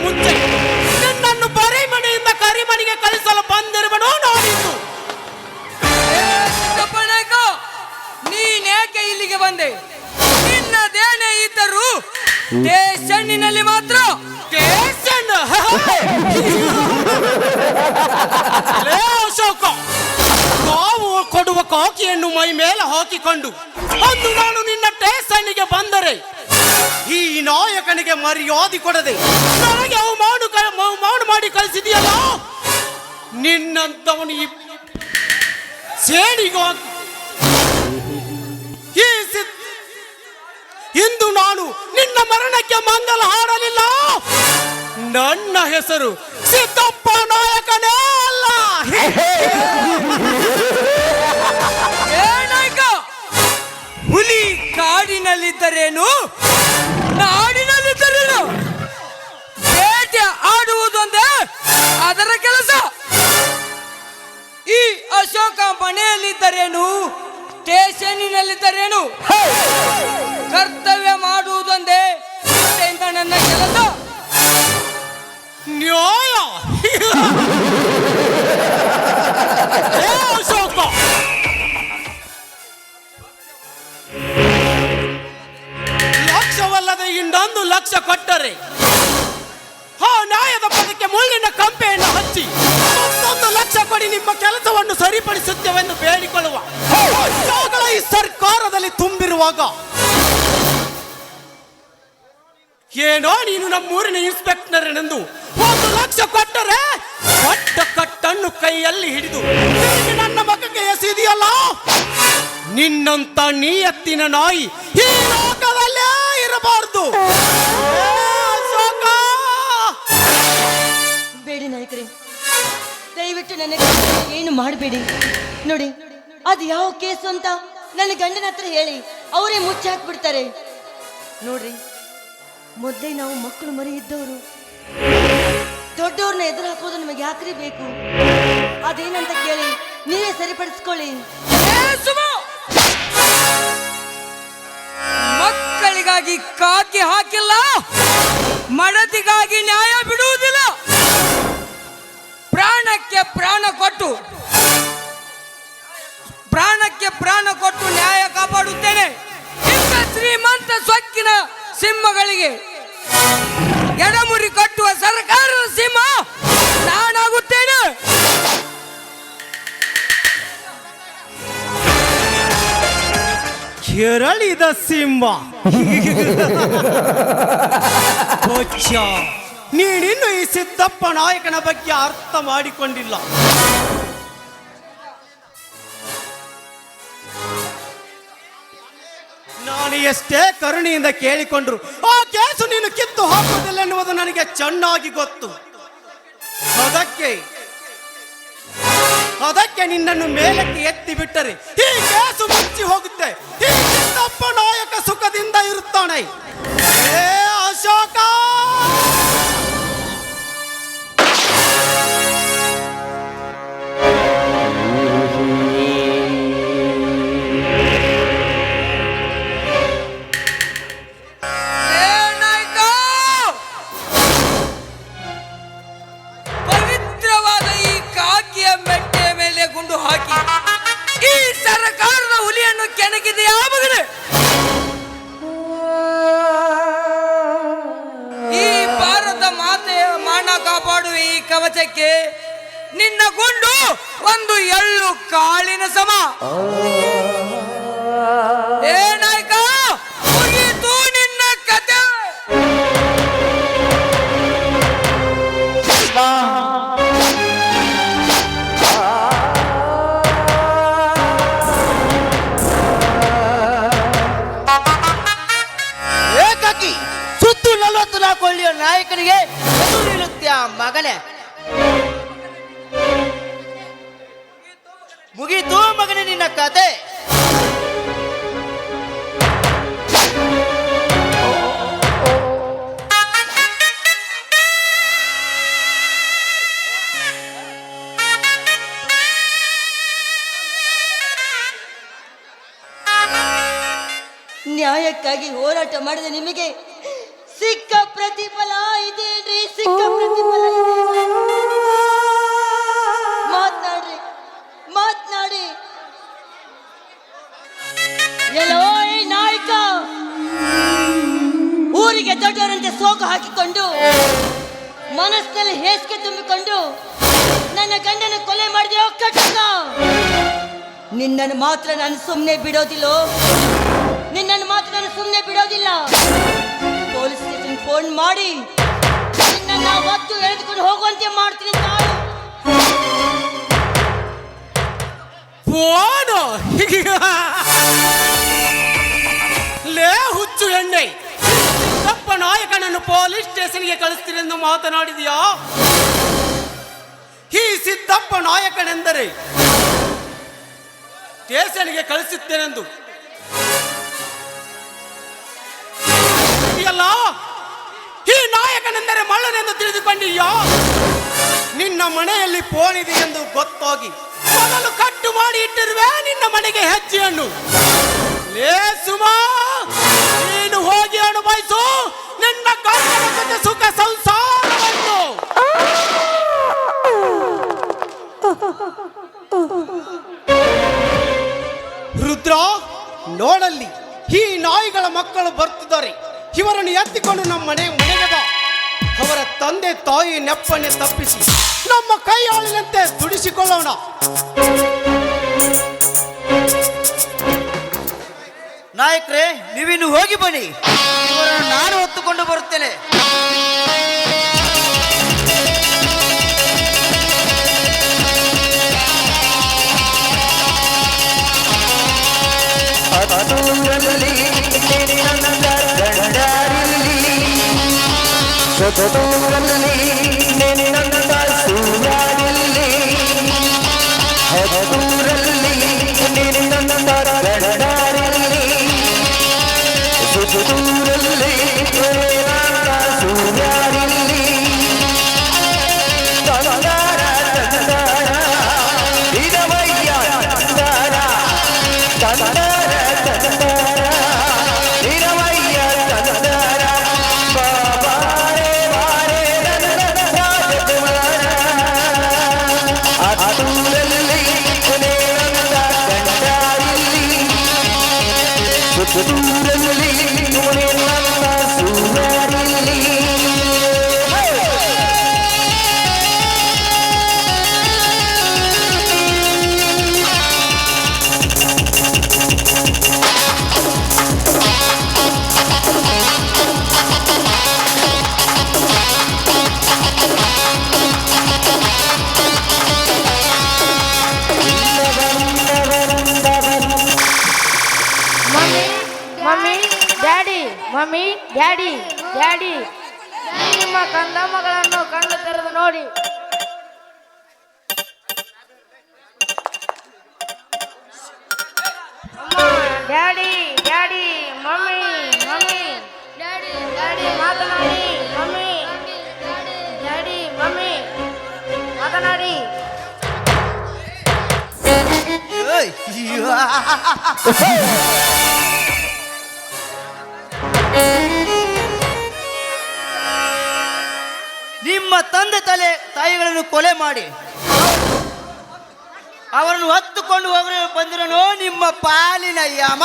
ಮುಂಚೆ ನನ್ನನ್ನು ಬರೀ ಮನೆಯಿಂದ ಬಂದೆ. ನಿನ್ನದೇನೇ ಇದ್ದರೂ ಸ್ಟೇಷನ್ನಿನಲ್ಲಿ ಮಾತ್ರ ಅಶೋಕ, ನಾವು ಕೊಡುವ ಕಾಕಿಯನ್ನು ಮೈ ಮೇಲೆ ಹಾಕಿಕೊಂಡು ಅಂದು ನಾನು ನಿನ್ನ ಸ್ಟೇಷನ್ನಿಗೆ ಬಂದರೆ ಈ ನಾಯಕನಿಗೆ ಮರ್ಯಾದೆ ಕೊಡದೆ ನನಗೆ ಅವಮಾನ ಮಾಡಿ ಕಳಿಸಿದೆಯಲ್ಲ, ನಿನ್ನಂತವನು ಈ ಸೇಡಿಗೋ ಇಂದು ನಾನು ನಿನ್ನ ಮರಣಕ್ಕೆ ಮಂಗಲ ಹಾಡಲಿಲ್ಲ. ನನ್ನ ಹೆಸರು ಸಿದ್ದಪ್ಪ ನಾಯಕನೇ ಅಲ್ಲ. ಏನಾಯ್ಕ? ಹುಲಿ ಕಾಡಿನಲ್ಲಿದ್ದರೇನು, ನಾಡಿನಲ್ಲಿದ್ದರೇನು? ಬೇಟೆ ಆಡುವುದೊಂದೇ ಅದರ ಕೆಲಸ. ಈ ಅಶೋಕ ಮನೆಯಲ್ಲಿದ್ದರೇನು, ಸ್ಟೇಷನ್ನಿನಲ್ಲಿದ್ದರೇನು, ಕರ್ತವ್ಯ ಮಾಡುವುದೊಂದೇ ನನ್ನ ಕೆಲಸ. ನ್ಯಾಯ ಅಶೋಕ, ಲಕ್ಷವಲ್ಲದೆ ಇನ್ನೊಂದು ಲಕ್ಷ ಕೊಟ್ಟರೆ ಆ ನ್ಯಾಯದ ಪದಕ್ಕೆ ಮುಳ್ಳಿನ ಕಂಪೆಯನ್ನು ಹಚ್ಚಿ ಮತ್ತೊಂದು ಲಕ್ಷ ಕೊಡಿ ನಿಮ್ಮ ಕೆಲಸವನ್ನು ಸರಿಪಡಿಸುತ್ತೇವೆಂದು ಬೇಡಿಕೊಳ್ಳುವ ಜಗಳ ಈ ಸರ್ಕಾರದಲ್ಲಿ ತುಂಬಿರುವಾಗ ಏನೋ ನೀನು ನಮ್ಮೂರಿನ ಇನ್ಸ್ಪೆಕ್ಟರ್ ಎಂದು 1 ಲಕ್ಷ ಕೊಟ್ಟರೆ ಕೊಟ್ಟ ಕಟ್ಟನ್ನು ಕೈಯಲ್ಲಿ ಹಿಡಿದು ತಿರುಗಿ ನನ್ನ ಮಗಕ್ಕೆ ಎಸೆದಿಯಲ್ಲ, ನಿನ್ನಂತ ನಿಯತ್ತಿನ ನಾಯಿ ಈ ಲೋಕದಲ್ಲೇ ಇರಬಾರ್ದು. ಬೇಡಿ ನಾಯಕರೇ, ದಯವಿಟ್ಟು ನನಗೆ ಏನು ಮಾಡಬೇಡಿ. ನೋಡಿ, ಅದು ಯಾವ ಕೇಸು ಅಂತ ನನ್ನ ಗಂಡನ ಹತ್ರ ಹೇಳಿ ಅವರೇ ಮುಚ್ಚಿ ಹಾಕ್ಬಿಡ್ತಾರೆ. ನೋಡ್ರಿ, ಮೊದಲೇ ನಾವು ಮಕ್ಕಳು ಮರಿ ಇದ್ದವರು, ದೊಡ್ಡವ್ರನ್ನ ಎದುರು ಹಾಕೋದು ನಮಗೆ ಯಾಕ್ರಿ ಬೇಕು? ಅದೇನಂತ ಕೇಳಿ ನೀವೇ ಸರಿಪಡಿಸ್ಕೊಳ್ಳಿ. ಮಕ್ಕಳಿಗಾಗಿ ಕಾಕಿ ಹಾಕಿಲ್ಲ, ಮಡದಿಗಾಗಿ ನ್ಯಾಯ ಬಿಡುವುದಿಲ್ಲ. ಪ್ರಾಣಕ್ಕೆ ಪ್ರಾಣ ಕೊಟ್ಟು ನ್ಯಾಯ ಕಾಪಾಡುತ್ತೇನೆ. ಇಂಥ ಶ್ರೀಮಂತ ಸೊಕ್ಕಿನ ಸಿಂಹಗಳಿಗೆ ಎಡಮುರಿ ಕಟ್ಟುವ ಸರ್ಕಾರದ ಸಿಂಹ ನಾನಾಗುತ್ತೇನೆ. ಕೆರಳಿದ ಸಿಂಹ. ನೀನಿನ್ನು ಈ ಸಿದ್ದಪ್ಪ ನಾಯಕನ ಬಗ್ಗೆ ಅರ್ಥ ಮಾಡಿಕೊಂಡಿಲ್ಲ. ನಾನು ಎಷ್ಟೇ ಕರುಣೆಯಿಂದ ಕೇಳಿಕೊಂಡ್ರು ಆ ಕೇಸು ನೀನು ಕಿತ್ತು ಹಾಕುವುದಿಲ್ಲ ಎನ್ನುವುದು ನನಗೆ ಚೆನ್ನಾಗಿ ಗೊತ್ತು. ಅದಕ್ಕೆ ನಿನ್ನನ್ನು ಮೇಲಕ್ಕೆ ಎತ್ತಿ ಬಿಟ್ಟರೆ ಈ ಕೇಸು ಮುಚ್ಚಿ ಹೋಗುತ್ತೆ. ಈ ಸಿದ್ದಪ್ಪ ನಾಯಕ ಸುಖದಿಂದ ಇರುತ್ತಾನೆ. ಏ ಅಶೋಕ, ಪವಿತ್ರವಾದ ಈ ಕಾಕಿಯ ಮೆಟ್ಟೆಯ ಮೇಲೆ ಗುಂಡು ಹಾಕಿ ಈ ಸರ್ಕಾರದ ಹುಲಿಯನ್ನು ಕೆಣಕಿದೆ ಯಾವಾಗಲೇ. ಈ ಭಾರತ ಮಾತೆಯ ಮಾನ ಕಾಪಾಡುವ ಈ ಕವಚಕ್ಕೆ ನಿನ್ನ ಗುಂಡು ಒಂದು ಎಳ್ಳು ಕಾಳಿನ ಸಮ. ಏ ನಾಯಕ, ಮುಗೀತು ನಿನ್ನ ಕತೆ. ಏಕಾಕಿ ಸುತ್ತು 44 ಹಳ್ಳಿಯ ನಾಯಕನಿಗೆ ಎದುರಿರುತ್ತ್ಯಾ ಮಗನೇ? ಮುಗೀತು ಮಗನೇ ನಿನ್ನ ಕತೆ. ನ್ಯಾಯಕ್ಕಾಗಿ ಹೋರಾಟ ಮಾಡಿದ ನಿಮಗೆ ಸಿಕ್ಕ ಪ್ರತಿಫಲ ಇದೇನ್ರಿ? ಸಿಕ್ಕ ಪ್ರತಿಫಲ ಇದೆ. ಮಾತ್ನಾಡಿ. ಎಲ್ಲೋ ಈ ನಾಯಿ ಮನಸ್ಸಿನಲ್ಲಿ ಹೇಸಿಗೆ ತುಂಬಿಕೊಂಡು ನನ್ನ ಗಂಡನ ಕೊಲೆ ಮಾಡಿದೆಯೋ ಕಟಕ. ನಿನ್ನನ್ನು ಮಾತ್ರ ನಾನು ಸುಮ್ಮನೆ ಬಿಡೋದಿಲ್ಲೋ, ನಿನ್ನನ್ನು ಮಾತ್ರ ನಾನು ಸುಮ್ಮನೆ ಬಿಡೋದಿಲ್ಲ. ಪೊಲೀಸ್ ಸ್ಟೇಷನ್ ಫೋನ್ ಮಾಡಿ ನಿನ್ನನ್ನು ಒತ್ತು ಎಳೆದುಕೊಂಡು ಹೋಗುವಂತೆ ಮಾಡ್ತೀನಿ ತಾಳು. ಫೋನು ಲೇ ಹುಚ್ಚು ಎಣ್ಣೆ, ತಪ್ಪ ನಾಯಕನನ್ನು ಪೊಲೀಸ್ ಸ್ಟೇಷನ್ಗೆ ಕಳಿಸ್ತೀನಿ ಎಂದು ಮಾತನಾಡಿದೆಯಾ? ಈ ಸಿದ್ದಪ್ಪ ನಾಯಕನೆಂದರೆ ಸ್ಟೇಷನ್ಗೆ ಕಳಿಸುತ್ತೇನೆಂದು ಎಲ್ಲ ಈ ನಾಯಕನೆಂದರೆ ಮಳ್ಳನೆಂದು ತಿಳಿದುಕೊಂಡಿಯೋ? ನಿನ್ನ ಮನೆಯಲ್ಲಿ ಫೋನ್ ಇದೆ ಎಂದು ಗೊತ್ತಾಗಿ ಮೊದಲು ಕಟ್ಟು ಮಾಡಿ ಇಟ್ಟಿರುವೆ ನಿನ್ನ ಮನೆಗೆ ಹೆಜ್ಜೆಯನ್ನು. ಲೇ ಸುಮಾ, ನೀನು ಹೋಗಿ ಅನುಭವಿಸು ನಿನ್ನ ಗಂಡನ ಜೊತೆ ಸುಖ ಸಂಸಾರವನ್ನು. ರುದ್ರ, ನೋಡಲ್ಲಿ ಈ ನಾಯಿಗಳ ಮಕ್ಕಳು ಬರ್ತಿದ್ದಾರೆ. ಇವರನ್ನು ಎತ್ತಿಕೊಂಡು ನಮ್ಮ ಮನೆಗೆ ಬಾ. ಅವರ ತಂದೆ ತಾಯಿ ನೆಪ್ಪನೆ ತಪ್ಪಿಸಿ ನಮ್ಮ ಕೈಯಾಳಿನಂತೆ ದುಡಿಸಿಕೊಳ್ಳೋಣ. ನಾಯಕರೇ, ನೀವಿನ್ನು ಹೋಗಿ ಬನ್ನಿ, ಇವರನ್ನು ನಾನು ಹೊತ್ತುಕೊಂಡು ಬರುತ್ತೇನೆ. ಅದೂರಲ್ಲಿ ನಿನ್ನಂದ ಗಂಡಾರಿಲ್ಲಿ, ಸದೂರಲ್ಲಿ ನಿನ್ನಂದ ಸೂರ್ಯರಿಲ್ಲಿ, ಅದೂರಲ್ಲಿ ನಿನ್ನಂದ ಗಂಡಾರಿಲ್ಲಿ, ಸದೂರಲ್ಲಿ ನಿನ್ನಂದ ಸೂರ್ಯರಿಲ್ಲಿ. ತಂದಾರ ತಂದಾರ ಇದವಯ್ಯ ತಂದಾರ ತಂದಾರ ಮಮ್ಮಿ, ಡ್ಯಾಡಿ, ಡ್ಯಾಡಿ, ನಿಮ್ಮ ಕಂದ ಮಗಳನ್ನು ಕಣ್ಣು ತೆರೆದು ನೋಡಿ. ಅಮ್ಮ, daddy, daddy, mummy, mummy, daddy daddy ಮಾತನಾಡಿ, ಮಮ್ಮಿ, ಡ್ಯಾಡಿ, ಮಮ್ಮಿ ಮಾತನಾಡಿ. ಏಯ್, ನಿಮ್ಮ ತಂದೆ ತಾಯಿಗಳನ್ನು ಕೊಲೆ ಮಾಡಿ ಅವರನ್ನು ಹೊತ್ತುಕೊಂಡು ಹೋಗಲು ಬಂದಿರೋನು ನಿಮ್ಮ ಪಾಲಿನ ಯಮ.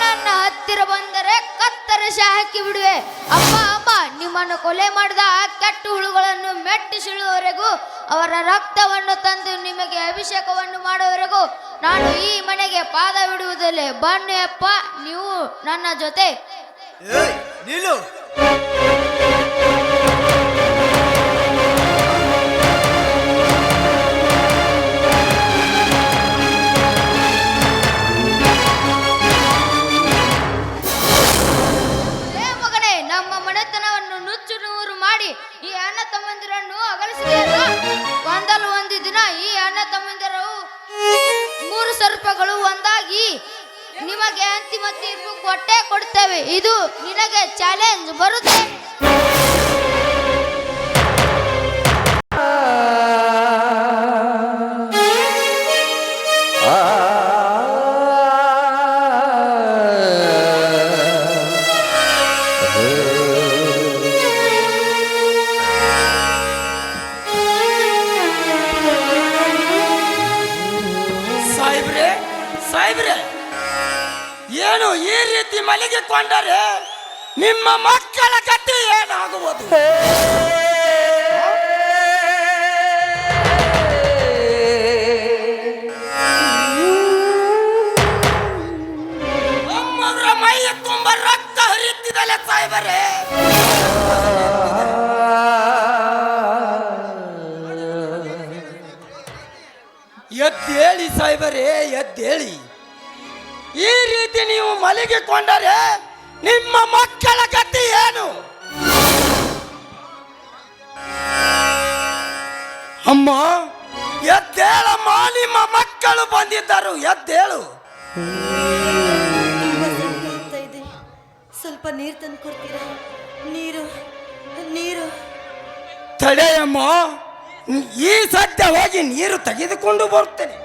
ನನ್ನ ಹತ್ತಿರ ಬಂದರೆ ಕತ್ತರಿಸಿ ಹಾಕಿ ಬಿಡುವೆ. ಅಮ್ಮ ಅಮ್ಮ, ನಿಮ್ಮನ್ನು ಕೊಲೆ ಮಾಡಿದ ಆ ಕೆಟ್ಟ ಹುಳುಗಳನ್ನು ಮೆಟ್ಟಿಸಿಳುವವರೆಗೂ, ಅವರ ರಕ್ತವನ್ನು ತಂದು ನಿಮಗೆ ಅಭಿಷೇಕವನ್ನು ಮಾಡುವವರೆಗೂ ನಾನು ಈ ಮನೆಗೆ ಪಾದವಿಡುವುದಿಲ್ಲ. ಬನ್ನಿ ಅಪ್ಪ, ನೀವು ನನ್ನ ಜೊತೆ. ಏಯ್, ನಿಲ್ಲು. ಮಗನೇ, ನಮ್ಮ ಮನೆತನವನ್ನು ನುಚ್ಚು ನೂರು ಮಾಡಿ ಈ ಅಣ್ಣ ತಮ್ಮಂದಿರನ್ನು ಅಗಲಿಸಿದೆಯಲ್ಲ. ಒಂದಲ್ಲ ಒಂದು ದಿನ ಈ ಅಣ್ಣ ತಮ್ಮಂದಿರು 3 ಸರ್ಪಗಳು ಒಂದಾಗಿ ನಿಮಗೆ ಅಂತಿಮ ತೀರ್ಪು ಕೊಟ್ಟೇ ಕೊಡ್ತೇವೆ. ಇದು ನಿನಗೆ ಚಾಲೆಂಜ್ ಬರುತ್ತೆ. ರೀತಿ ಮಲಗಿಕೊಂಡರೆ ನಿಮ್ಮ ಮಕ್ಕಳ ಗತಿ ಏನಾಗುವುದು? ನಮ್ಮವರ ಮೈ ತುಂಬ ರಕ್ತ ಹರಿಯುತ್ತಿದೆಯಲ್ಲ ಸಾಹೇಬರೇ. ಎದ್ದೇಳಿ ಸಾಹೇಬರೇ, ಎದ್ದೇಳಿ. ಈ ರೀತಿ ನೀವು ಮಲಗಿಕೊಂಡರೆ ನಿಮ್ಮ ಮಕ್ಕಳ ಗತಿ ಏನು? ಅಮ್ಮ ಎದ್ದೇಳಮ್ಮ, ನಿಮ್ಮ ಮಕ್ಕಳು ಬಂದಿದ್ದರು, ಎದ್ದೇಳು. ತುಂಬಾ ಸಂಕಟ ಆಗ್ತಾ ಇದೆ. ಸ್ವಲ್ಪ ನೀರು ತಂದು ಕೊಡ್ತೀರಾ? ನೀರು ನೀರು. ತಡೆಯಮ್ಮ, ಈ ಸದ್ಯ ಹೋಗಿ ನೀರು ತೆಗೆದುಕೊಂಡು ಬರುತ್ತೇನೆ.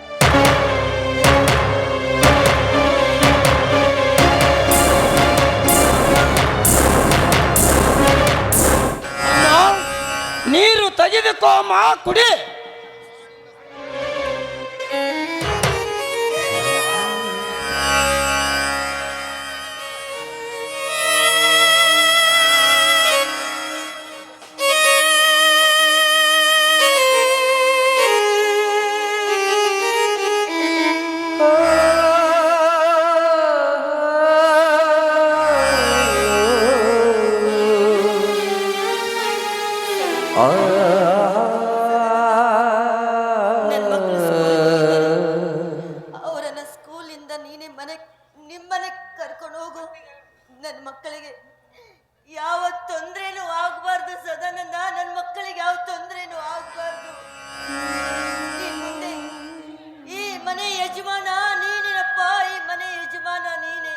ನೀರು ತೆಗೆದುಕೋ ಅಮ್ಮ, ಕುಡಿ. ನನ್ನ ಮಕ್ಕಳು ಅವರನ್ನ ಸ್ಕೂಲಿಂದ ನೀನೇ ನಿಮ್ಮನೆ ಕರ್ಕೊಂಡು ಹೋಗು. ನನ್ನ ಮಕ್ಕಳಿಗೆ ಯಾವ ತೊಂದರೆನೂ ಆಗಬಾರ್ದು ಸದಾನಂದ. ನನ್ನ ಮಕ್ಕಳಿಗೆ ಯಾವ ತೊಂದರೆನೂ ಆಗಬಾರ್ದು. ಮುಂದೆ ಈ ಮನೆ ಯಜಮಾನ ನೀನೇನಪ್ಪ, ಈ ಮನೆ ಯಜಮಾನ ನೀನೇ.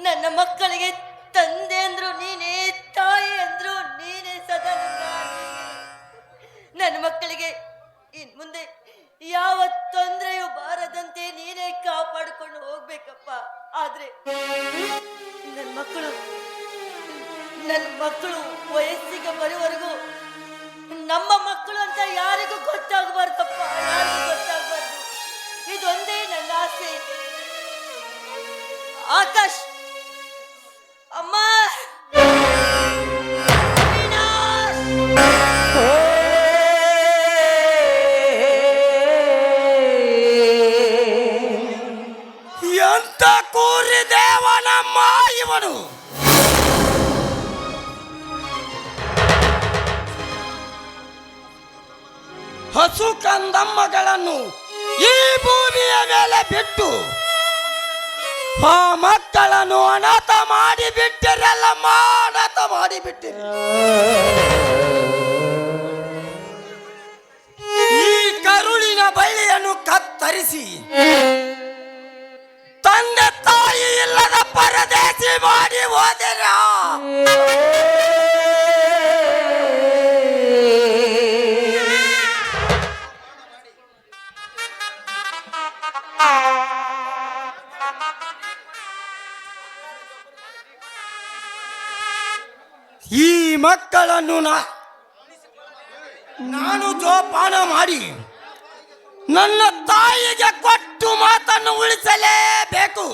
ನನ್ನ ಮಕ್ಕಳಿಗೆ ತಂದೆ ಅಂದ್ರು ನೀನೇ, ತಾಯಿ ಅಂದ್ರು ನೀನೇ ಸದಾನಂದ, ನೀನೇ. ನನ್ನ ಮಕ್ಕಳಿಗೆ ಇನ್ ಮುಂದೆ ಯಾವ ತೊಂದರೆಯೂ ಬಾರದಂತೆ ನೀನೇ ಕಾಪಾಡಿಕೊಂಡು ಹೋಗ್ಬೇಕಪ್ಪ. ಆದ್ರೆ ನನ್ನ ಮಕ್ಕಳು ವಯಸ್ಸಿಗೆ ಬರುವವರೆಗೂ ನಮ್ಮ ಮಕ್ಕಳು ಅಂತ ಯಾರಿಗೂ ಗೊತ್ತಾಗಬಾರ್ದಪ್ಪ, ಯಾರಿಗೂ ಗೊತ್ತಾಗಬಾರ್ದು. ಇದೊಂದೇ ನನ್ನ ಆಸೆ. ಆಕಾಶ್, ಅಮ್ಮ, ಎಂತ ಕೂರಿ ದೇವನಮ್ಮ ಇವನು. ಹಸು ಕಂದಮ್ಮಗಳನ್ನು ಈ ಭೂಮಿಯ ಮೇಲೆ ಬಿಟ್ಟು ಆ ಮಕ್ಕಳನ್ನು ಅನಾಥ ಮಾಡಿ ಬಿಟ್ಟಿರಲ್ಲಮ್ಮ, ಅನಾಥ ಮಾಡಿ ಬಿಟ್ಟಿರ. ಈ ಕರುಳಿನ ಬಳ್ಳಿಯನ್ನು ಕತ್ತರಿಸಿ ತಂದೆ ತಾಯಿ ಇಲ್ಲದ ಪರದೇಶಿ ಮಾಡಿ ಹೋದರ. ಈ ಮಕ್ಕಳನ್ನು ನಾನು ಜೋಪಾನ ಮಾಡಿ ನನ್ನ ತಾಯಿಗೆ ಕೊಟ್ಟು ಮಾತನ್ನು ಉಳಿಸಲೇಬೇಕು.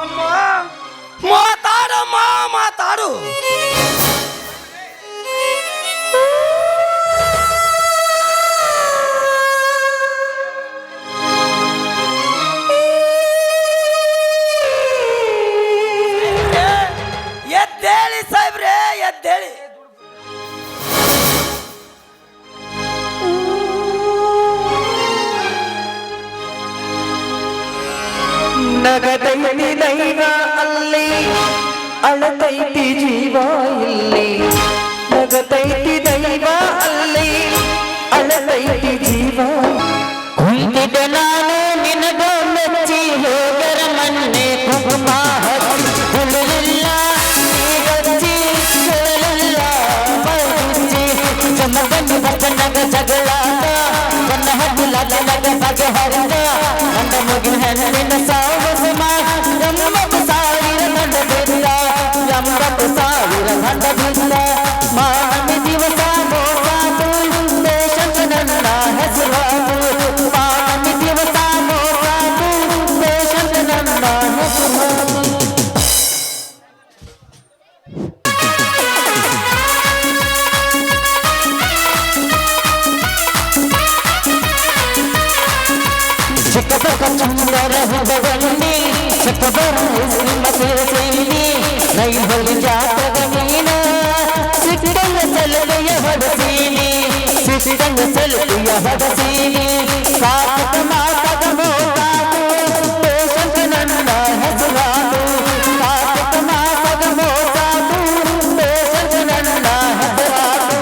ಅಮ್ಮ, ಮಾತಾಡಮ್ಮ, ಮಾತಾಡು. ಎದ್ದೇಳಿ ಸಾಹೇಬ್ರೆ, ಎದ್ದೇಳಿ. ನಗದೈತಿ ದೈವ ಅಲ್ಲಿ, ಅಳತೈತಿ ಜೀವ ಇಲ್ಲಿ. ನಗದೈತಿ ದೈವ ಅಲ್ಲಿ, ಅಳತೈತಿ ಜೀವ. ಕುಂತಿದ್ದ ನಾನು ನಿನಗ ಮೆಚ್ಚಿ ಹೋಗರ ಮೊನ್ನೆ ಕುಂಕುಮ ಹಚ್ಚಿ ಹುಳುಲಿಲ್ಲ ನೀಗಚ್ಚಿ ಹುಳುಲಿಲ್ಲ ಮರುಚಿ ಚಮಕನ್ನು ಬಕ್ಕನಗ ಜಗಳಾದ ಬಣ್ಣ ಹಚ್ಚಲಾದ ನಗ ಬಗೆಹರಿದ ನನ್ನ ಮುಗಿನ ಹೆಣ್ಣಿನ ಸಾವಸು ಎಂಬತ್ತು ಸಾವಿರ ಗಂಡ ಬಿದ್ದ, 80 ಸಾವಿರ ಗಂಡ ಬಿದ್ದ. ಮಾನವಿ ದಿವಸ ಮೋಸಾದು ದೇಶಕ್ಕೆ ನನ್ನ ಹೆಸರಾದು. ಮಾನವಿ ದಿವಸ ಮೋಸಾದು ದೇಶಕ್ಕೆ ನನ್ನ ಸುಂದರ ಹುಡುಗನ್ನಿ ಸಕಬರ ಸೇರಿಸಿ ನೈಬಲ್ ಜಾತಕ ಮೀನ ಸಿಕ್ಕಂಗ ಸಲುವೆಯ ಹೊಡಸೀನಿ ಸಿಕ್ಕಂಗ ಸಲುವೆಯ ಹೊಡಸೀನಿ ಸಾಕಟ ಮಾತಗ ಮೋತಾತು ದೇಶಕ ನನ್ನ ಹೆಸರಾತು ಸಾಕಟ ಮಾತಗ ಮೋತಾತು ದೇಶಕ ನನ್ನ ಹೆಸರಾತು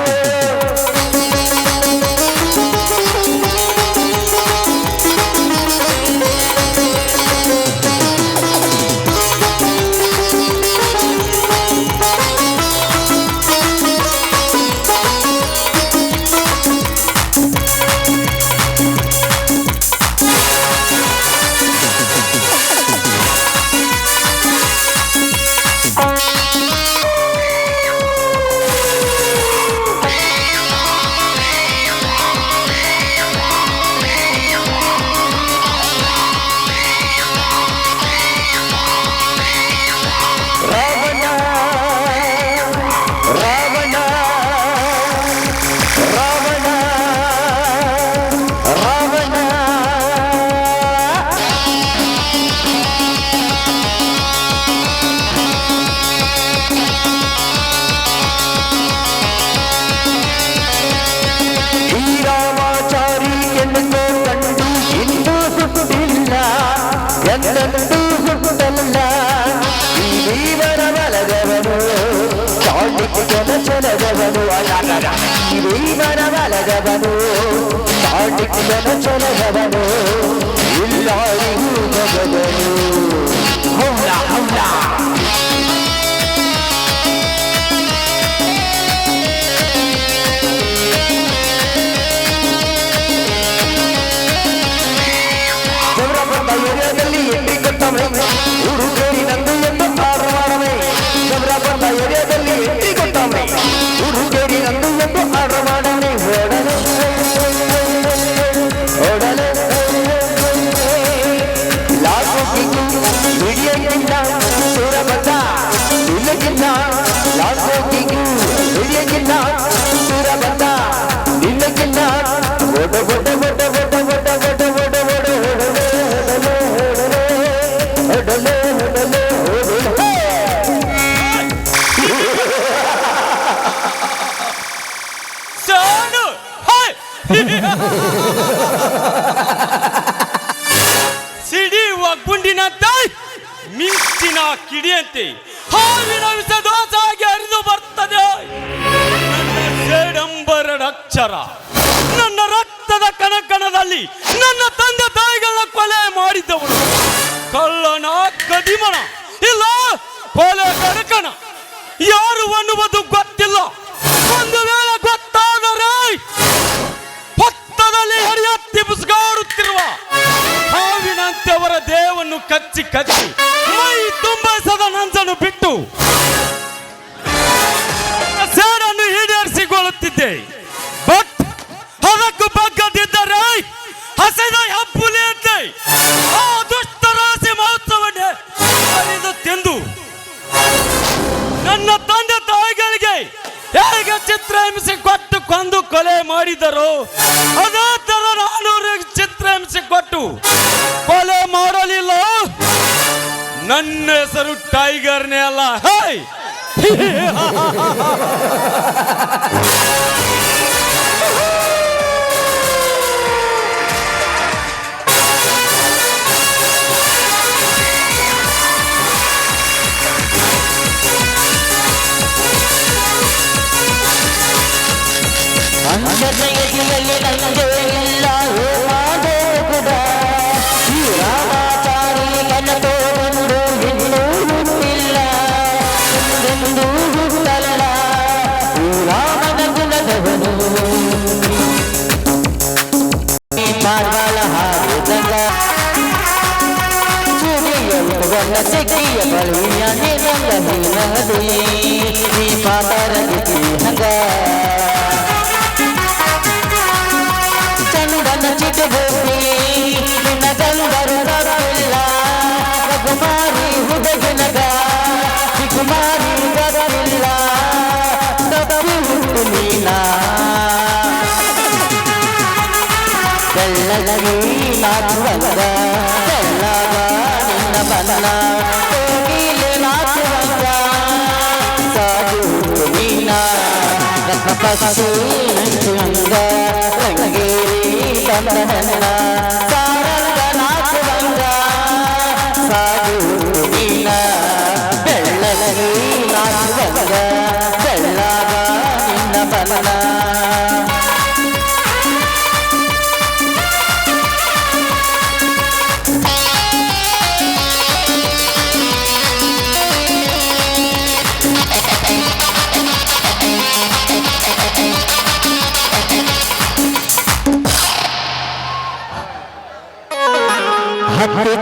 ಚಲಗವನು ಇಲ್ಲಾರಿಗೂ ಮಗವನು ಹೌಲ ಹೌಲ ಚಂದ್ರಪುರದ ಏರಿಯಾದಲ್ಲಿ ಎಂಟ್ರಿ ಕೊಟ್ಟವೇ ಊರು ಸೇರಿ ನಂದು ಎಂದು ಆರು ಮಾಡವೇ ಚಂದ್ರಪುರದ ಏರಿಯಾದಲ್ಲಿ ಎಂಟ್ರಿ ಕೊಟ್ಟವೇ ಊರು ಸೇರಿ ನಂದು ಎಂದು ಆರು ಮಾಡವೇ ಓಡಲೆ ಸೂರಬದ್ಧ ನಿಲ್ಲಗಿಲ್ಲ ಲಾಸ್ಟಿಗೂ ಹಿಡಿಯಗಿಲ್ಲ ಸೂರಬದ್ಧ ನಿಲ್ಲಗಿಲ್ಲ ಒಡ ಒಡ ಒಡ ಒಡ ಒಡ ಒಡ ಒಡ ಒಡ ಒಡಲೆ ಒಡಲೆ ಸಾನು ಸಿಡಿಯುವ ಗುಂಡಿನಂತೆ ಮಿಂಚಿನ ಕಿಡಿಯಂತೆ ಹಾವಿನ ವಿಷ ದೋಸಾಗಿ ಹರಿದು ಬರ್ತದೆ ನನ್ನ ಸೇಡಂಬರಡಕ್ಷರ ನನ್ನ ರಕ್ತದ ಕಣಕಣದಲ್ಲಿ ನನ್ನ ತಂದೆ ತಾಯಿಗಳನ್ನ ಕೊಲೆ ಮಾಡಿದ್ದವನು ಕಳ್ಳನ ಕದಿಮಣ ಇಲ್ಲ ಕೊಲೆ ಕಡಕಣ ಯಾರು ಅನ್ನುವುದು ಗೊತ್ತಿಲ್ಲ ಒಂದು ವೇಳೆ ಗೊತ್ತಾದರೆ ಹೊತ್ತದಲ್ಲಿ ಹರಿಯತ್ತಿ ಬುಸ್ಗಾಡುತ್ತಿರುವ ಹಾವಿನಂತೆ ಅವರ ದೇಹವನ್ನು ಕಚ್ಚಿ ಕಚ್ಚಿ ಮೈ ತುಂಬಿಸದ ನಂಜನ್ನು ಬಿಟ್ಟು ಸೇಡನ್ನು ಈಡೇರಿಸಿಕೊಳ್ಳುತ್ತಿದ್ದೆ ಬಟ್ ಅದಕ್ಕೂ ಬಗ್ಗದಿದ್ದರೆ ಹಸೆದ ಹಬ್ಬುಲಿಯಂತೆ ಆ ದುಷ್ಟರಾಶಿ ಮಹೋತ್ಸವನ್ನೇ ಹರಿದು ತಿಂದು ನನ್ನ ತಂದೆ ತಾಯಿಗಳಿಗೆ ಹೇಗೆ ಚಿತ್ರಹಿಂಸೆ ಕೊಟ್ಟು ಕೊಂದು ಕೊಲೆ ಮಾಡಿದರು ಅದೇ ತರ ನಾನು ಚಿತ್ರಹಿಂಸೆ ಕೊಟ್ಟು ಕೊಲೆ ಮಾಡಲಿಲ್ಲ. ನನ್ನ ಹೆಸರು ಟೈಗರ್ನೇ ಅಲ್ಲ. ಹೇ ಅಂಗನಯತಿಯಲ್ಲಿ ನಂದೇ ಇಲ್ಲ ಮಾದೇ ಗುಡ ಈ ರಾಮಾಚಾರಿ ಕನತೋ ಬಂದು ಇನ್ನೂ ಹುಟ್ಟಿಲ್ಲ ಎಂದೆಂದೂ ಹುಟ್ಟಲ್ಲ ಈ ರಾಮನ ಗುಣದವನು ಪಾರ್ವಾಳ ಹಾಡಿದಂಗ ಚೂಡಿಯಲ್ಲ ಸಿಕ್ಕಿಯ ಬಳಿಯ ನಿರಂಗ ನೀನದಿ ಈ ಪಾತರ ಹಂಗ ಚಂದನ ಚಿಟಗೋಪಿ ನಿನ್ನ ಗಂಧರು ತರಲಿಲ್ಲ ಕುಮಾರಿ ಹುಡುಗನಗ ಕುಮಾರಿ ಬರಲಿಲ್ಲ ತಪ್ಪು ಹುಟ್ಟು ನೀನ ಬೆಳ್ಳಲಗಿ ನಾಚುವಂಗ ಪಕ್ಷಿ ನಂಚುವಂಗ ರಂಗೇರಿ ಬಂದಹನ್ನ ಸಾರಂಗ ನಾಚುವಂಗ ಸಾಗು ನೀನ ಬೆಳ್ಳಗಿ ನಾಚುವಂಗ ಬೆಳ್ಳಗ ನಿನ್ನ ಬಲನ